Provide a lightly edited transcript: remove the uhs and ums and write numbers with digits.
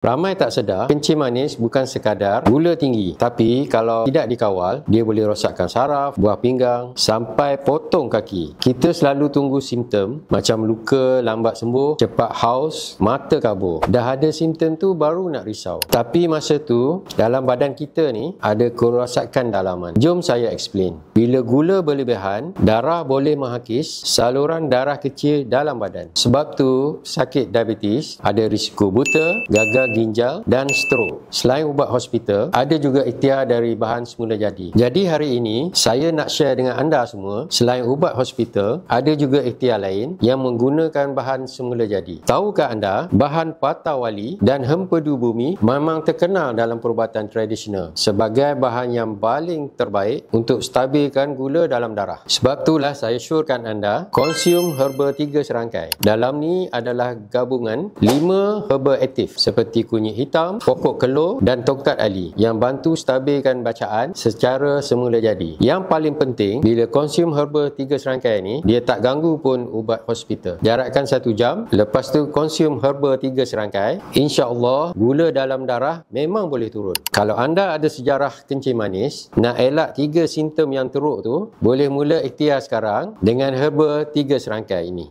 Ramai tak sedar, kencing manis bukan sekadar gula tinggi. Tapi kalau tidak dikawal, dia boleh rosakkan saraf, buah pinggang, sampai potong kaki. Kita selalu tunggu simptom macam luka lambat sembuh, cepat haus, mata kabur. Dah ada simptom tu baru nak risau. Tapi masa tu, dalam badan kita ni ada kerosakan dalaman. Jom saya explain. Bila gula berlebihan, darah boleh menghakis saluran darah kecil dalam badan. Sebab tu, sakit diabetes ada risiko buta, gagal ginjal dan stroke. Selain ubat hospital, ada juga ikhtiar dari bahan semula jadi. Jadi hari ini, saya nak share dengan anda semua, selain ubat hospital, ada juga ikhtiar lain yang menggunakan bahan semula jadi. Tahukah anda, bahan patah wali dan hempedu bumi memang terkenal dalam perubatan tradisional sebagai bahan yang paling terbaik untuk stabilkan gula dalam darah. Sebab itulah saya syorkan anda, konsum herba 3 serangkai. Dalam ni adalah gabungan 5 herba aktif seperti kunyit hitam, pokok kelor dan tongkat ali yang bantu stabilkan bacaan secara semula jadi. Yang paling penting, bila konsum herba 3 serangkai ni, dia tak ganggu pun ubat hospital. Jarakkan 1 jam, lepas tu konsum herba 3 serangkai, insya-Allah gula dalam darah memang boleh turun. Kalau anda ada sejarah kencing manis, nak elak 3 simptom yang teruk tu, boleh mula ikhtiar sekarang dengan herba 3 serangkai ini.